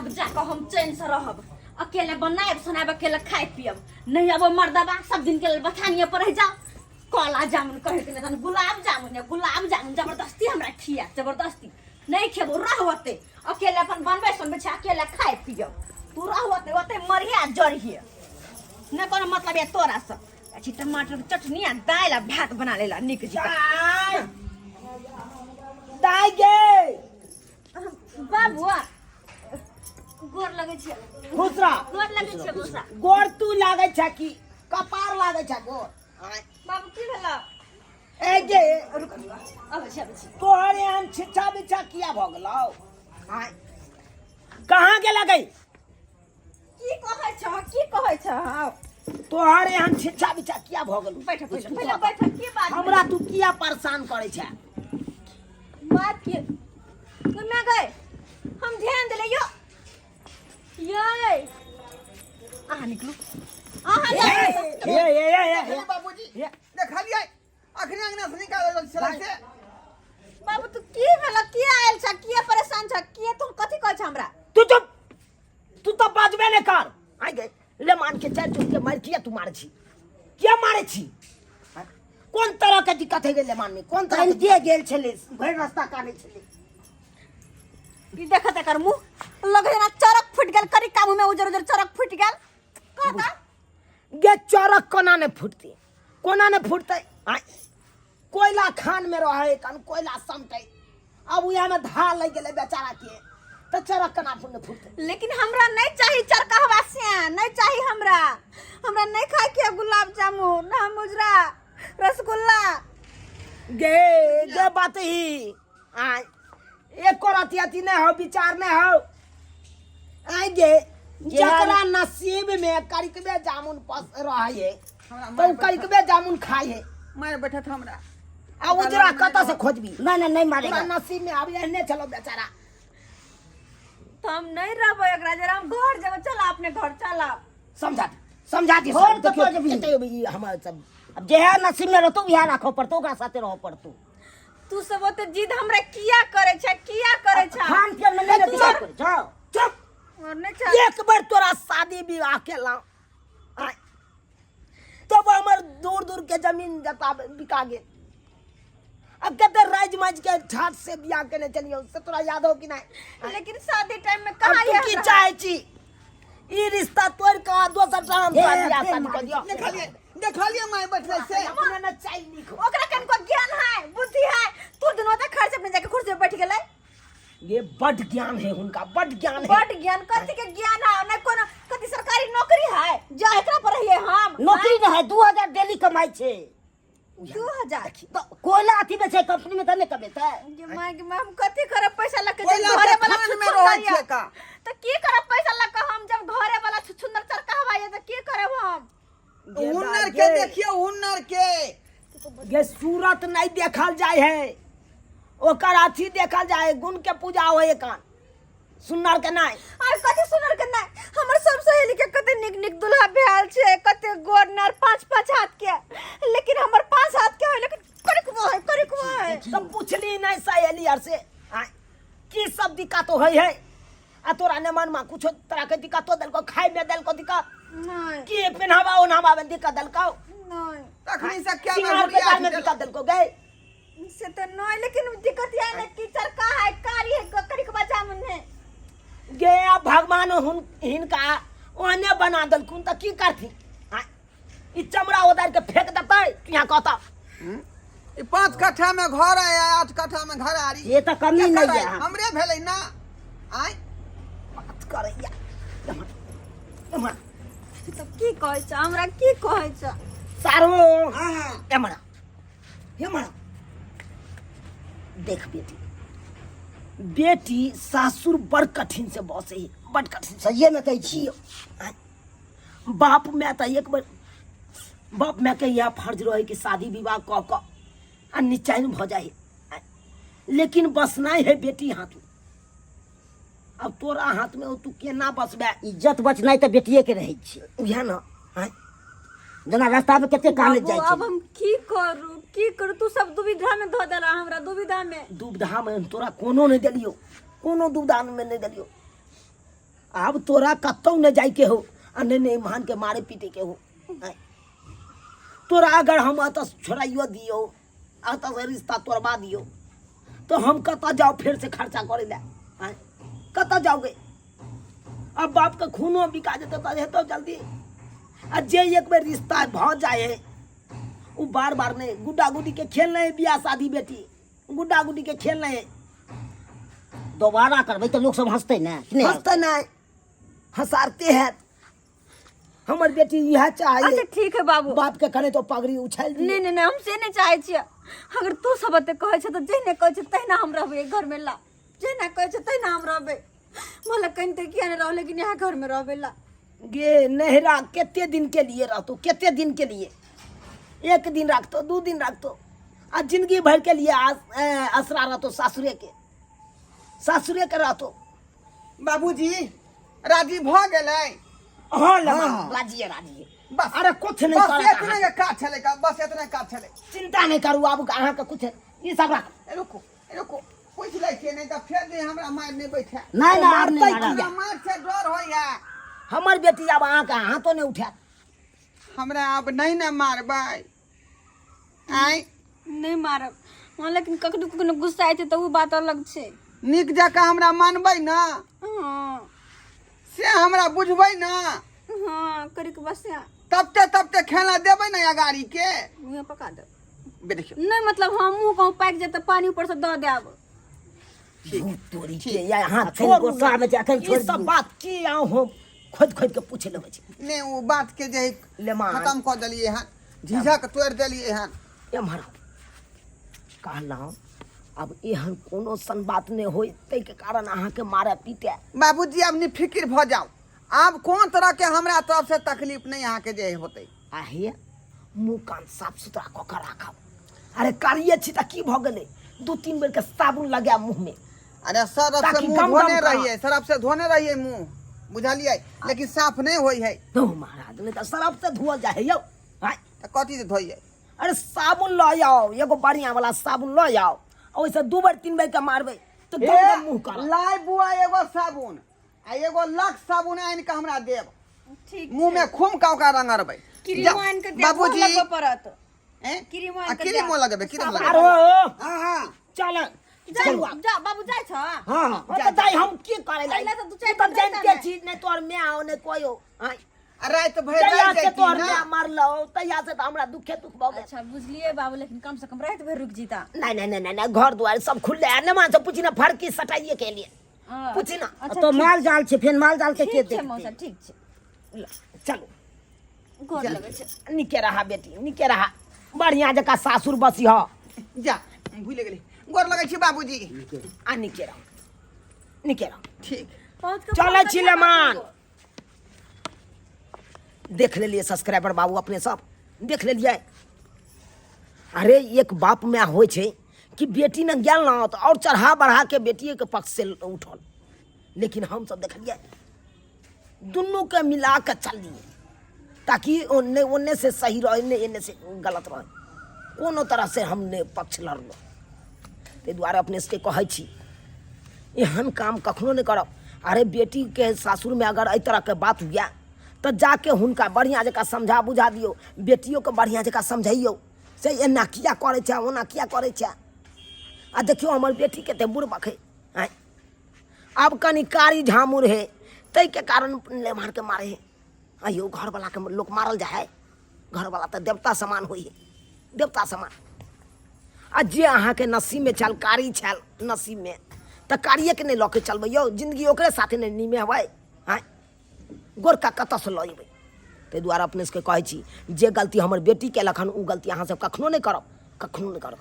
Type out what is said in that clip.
अब जाकर हम चैन से रहब अकेले बनाए सुनाब अकेले खाए पियब नहीं अब मर्दबा सब दिन के लिए बथानिए पर रह जाओ काला जामुन कहे के नहीं गुलाब जामुन जबरदस्ती हमरा खिया जबरदस्ती नहीं खेबो रहवते अकेले अपन बनबे सुनबे छ अकेले खाए पियब तू रहवते ओते मरिया जरिए न कोनो मतलब है तोरा से अच्छी टमाटर की चटनी आ दाल आ भात बना लेला निक जी दाई गे बाबुआ गोर लगे छै खुसरा गोर लगे छै गोसा गोर तू लागे छ कि कपार लागे छ गोर बाबू की भेला ए गे रुक अब छै तोहरे हम छिछा बिछा किया भ गेलौ कहाँ गेला गई की कहै छ तोहरे हम छिछा बिछा किया भ गेलौ बैठ की बात हमरा तू किया परेशान करे छ बात की मैं गए हम ध्यान दे ले यो आहा निकलो ये बाबूजी देखा लिया अखनी अंगना से निकाल चला से बाबू तू की भेला की आयल छ की परेशान छ की तू कथि कहै छ हमरा तू तो बाजबे ने कर आई गए ले मान के चार चुट के मार किया तू मारे छी क्या मारे छी कौन तरह के दिक्कत है गेले मान में कौन तरह के गेल छले भर रास्ता काटे छले ई देखत कर मुंह लगे ना चरक फुट गेल करी कामू में उजर उजर चरक फुट गेल का गे चरक कोना ने फुटते कोना ने फुटते कोयला खान में रहे कन कोयला समटे अब उया में धार लग गेले बेचारा के तो चरक कना फुटते लेकिन हमरा नहीं चाहिए चरका हवासिया नहीं चाहिए हमरा नहीं खाए के गुलाब जामुन ना मुजरा रसगुल्ला गे बात ही एक रतियाती नहीं हो विचार नहीं हो आई गे जकरा नसीब में करिकबे जामुन पस रहे तो करिकबे जामुन खाए मार बैठा था हमरा आ उजरा कत से खोजबी नहीं मारेगा नसीब में अब एहने चलो बेचारा तो हम नहीं रहबो एकरा जरा हम घर जब चला अपने घर चला समझा दी घर तो देखियो, खोजबी। कते हम सब अब जे है नसीब में रहतो बिहार राखो पड़तो ओकरा साथे रहो पड़तो तू सब ओते जिद हमरा किया करे छ खान के में नहीं दिया कर जाओ चुप और नहीं छ एक बार तोरा शादी विवाह के ला तब हमर दूर दूर के जमीन जता बिका गेल अब कहते राज माज के ठाट से बियाह करने चलियो से तोरा याद हो कि नहीं लेकिन शादी टाइम में अब कहां तू की चाहे छी ई रिश्ता तोड़ का दोसर टाइम हे, शादी हे, आसान कर मार दियो देखा लिया मार बैठले से अपने न चाहिए निको ओकरा कन को ज्ञान है बुद्धि है तू दिनों तक खर्च अपने जाके कुर्सी पे बैठ गेलै ये बड़ ज्ञान है उनका बड़ ज्ञान है बड़ ज्ञान कथि के ज्ञान है न कोनो कथि सरकारी नौकरी है जो एकरा पर रहिए हम नौकरी न है 2000 डेली कमाई छे 2000 तो कोयला अथी में छे कंपनी में तने कमेता हम कथि करब पैसा लग के कोयला घरे के वाला खान में छुछुंदर रहै या। छै का तो की करब पैसा लग के हम जब घरे वाला छुछुंदर चरका हवाई तो की करब हम हुनर के देखिए हुनर के ये सूरत नहीं देखल जाए है ओकर अथी देखल जाए है गुण के पूजा होए कान सुनर के नहीं आर कथि सुनर के नहीं हमर सब सहेली के कते निक निक दुल्हा भेल छे कते गोरनर 5-5 हाथ के लेकिन हमर 5 हाथ के है लेकिन करिकवा है तो पूछली नहीं सहेली यार से की सब दिक्कत होई है आ तोरा ने मन में कुछ तरह के दिक्कत दल को खाए में दल को दिक्कत नहीं की पहनावा ओनावा में दिक्कत दल को नहीं तखनी से क्या सिंगार के दाल में दिक्कत दल को गए से तो नहीं लेकिन दिक्कत ये है कि चरका है कारी है करिकवा जामुन है गे अब भगवान हिनका ओने बना दलकुन तो की करथी ई चमड़ा उतार के फेंक देतै कि यहाँ कहता 5 कट्ठा में घर है 8 कट्ठा में घर आरी ये तो कमी क्या नहीं करे? है हमरे भेलै ना आय बात करैया एमरा तो की कहै छ हमरा की कहै छ सारो हां एमरा एमरा देख बेटी सासुर बड़ कठिन से बसे है बड़ कठिन से सही में कही छी बाप में तो एक बार बाप में के यह फर्ज रहे कि शादी विवाह क आ निचाइन भ जाए लेकिन बसना है बेटी हाथ में अब तोरा हाथ में हो, तू केना बसबे इज्जत बचनाई तो बेटिए के रहे छी उहे ना जना रास्ता में केते काले जाय अब छी हम की करू तू सब दुविधा में धो देला हमरा दुविधा में दुविधा में तोरा कोनो नहीं दिलियो कोनो दुविधा में नहीं दिलियो अब तोरा कतौ न जाय के हो आ नहीं मान के मारे पीटे के हो। आय। तोरा अगर हम अत छोड़ाइयो दियो अत से रिश्ता तोड़वा दियो तो हम कत जाओ फिर से खर्चा करे ला। आय। कत जाओगे? अब बाप का खूनो बिका जेते तो जल्दी आ जे एक बेर रिश्ता भ जाए वो बार बार नहीं गुड्डा गुड्डी के खेल नहीं बियाह शादी बेटी गुड्डा गुड्डी के खेल नहीं दोबारा करबै तो लोग सब हंसते ना हंसते नहीं हंसाते हैं। हमर बेटी यह अच्छा चाहिए ठीक है बाबू। बाप के करे तो पगड़ी उछल दी। नहीं नहीं नहीं हम से नहीं चाहे छियै। अगर तू सब ते कहे छ त जहिने कहे छ तहिना हम रहबे घर में ला। जहिना कहे छ तहिना हम रहबे। मला कहिते किया नहीं रहो लेकिन यहाँ घर में रहबे ला। गे नहरा कितने दिन के लिए रहतो कितने दिन के लिए एक दिन रखतो 2 दिन रखतो आ जिंदगी भर के लिए असरा रहतो सासुरे के रहतो। बाबूजी राजी भ गेलै। हाँ लगा हाँ। राजी है। बस अरे कुछ नहीं बस करेगा। इतने के काज छले का बस इतने काज छले। चिंता नहीं करू अब अहाँ के कुछ ये सब रख। रुको पूछ लै छियै नहीं त फेर दे हमरा मार नहीं बैठे। नहीं ना अब नहीं मारतै मारा। हमरा मार से डर होइया। हमर बेटी अब अहाँ के हाथों नहीं उठा। हमरा अब नहीं ना मारबै। आय नहीं मारब। हाँ लेकिन कखनो कखनो गुस्सा आए तो वो बात अलग छे। निक जका हमरा मानबै ना हाँ से हमरा बुझबै ना हाँ करे के बस यहाँ तबते खेला देबै ना अगाड़ी के। मुँह पका दे। बे देखियो नहीं मतलब हम मुँह कहूँ पाक जाए तो पानी ऊपर से दे देब। तोरी के यहाँ अखन छोड़ गुस्सा में अखन ये छोड़ सब दियौ। बात की आऊँ हो खोद के पूछे लगे छी। ने वो बात के जे लेमान। खत्म कर देलिए हन झिझक तोड़ देलिए हन। एम्हर कहलहुँ अब एहन कोनो सन बात नहीं होई तै के कारण अहाँ के मारे पीटे। बाबूजी अब निफिकिर भ जाओ। अब कोन तरह के हमरा तरफ से तकलीफ नहीं यहाँ के जे होते। आहे मुँह कान साफ सुथरा कऽ के राखब। अरे करिए छी तऽ की भऽ गेलै 2-3 बेर के साबुन लगा मुँह में। अरे सरफ से ताकि मुंह गम धोने गम करा। रहिए सरफ से धोने रहिए मुंह बुझलिए लेकिन साफ नहीं होई है। तो महाराज नहीं तो सरफ से धुअल जाए यौ। आय। त कथी से धोइए। अरे साबुन ल आओ एगो बढ़िया वाला साबुन ल आओ और वैसे 2 बेर 3 बेर के मारबै तो गम मुँह कर। लाई बुआ एगो साबुन आ एगो लक्स साबुन आनि के हमरा देब। ठीक मुंह में खूम का ओकरा रंगरबै। क्रीम आन के दे बाबूजी लगबे पड़त। हैं क्रीम आन के क्रीम दे। लगबे क्रीम अरे लगबे। ओ हां हां चल जा चलू जा बाबू जाय छ। हाँ तो दाई हम की करे लाई अइला तो दू चारि तो दिन जानते रहता चीज नहीं तोर में आओ ने कोयो। हां रात भर तैया रह से जैती तोर ना। में मारलो तैया से तो हमरा दुखे दुख भ गेल। अच्छा बुझलिए बाबू लेकिन कम से कम रात भर रुक जीता। नहीं घर द्वार सब खुले है न मान से पूछी ना फड़की सटाइए के लिए हाँ। पूछी ना। अच्छा तो माल जाल छे फेन माल जाल के के ठीक छै मौसा देखते। ठीक छै। चलो गोर लगै छै। निके रहा बेटी निके रहा बढ़िया जका सासुर बसी हो जा भूल गेली गोर लगै छी बाबूजी। आ निके रहो ठीक बहुत के चले बहुत छिले मान। बाबू। देख लेलिए सब्सक्राइबर बाबू अपने सब देख लेलिए। अरे एक बाप में हो छे कि बेटी ने गेल ना तो और चढ़ा बढ़ा के बेटिए के पक्ष से उठल लेकिन हम सब देखलिए दोनों के मिला के चलिए ताकि ओन्ने से सही रहे एने से गलत रहे कोनो तरह से हमने पक्ष लड़लो। ते द्वारे अपने से कहै छी एहन काम कखनो नहीं करब। अरे बेटी के सासुर में अगर एहि तरह के बात हुआ तो जाके हुनका बढ़िया जका समझा बुझा दियो बेटियों के बढ़िया जका समझाइयो से एना किया करे छै ओना किया करे छै। आ देखियो हमर बेटी के ते बुढ़बक है अब कनी कारी झामुर है तै के कारण ले मार के मारे है। अयो घर वाला के लोग मारल जा है घर वाला तो देवता समान होई है देवता समान। आ जे अहाँ के नसीब में छल कारी छल नसीब में तो कारिए के नहीं लऽ के चलबै यौ जिंदगी ओकरे साथे नहीं नीमे हबै। हाँ गोरका कतऽ से लऽ अयबै। ताहि दुआरे अपने सबके कहै छी जे गलती हमर बेटी केलक हन उ गलती अहाँ सब कखनो नहीं करब कखनो नहीं करब।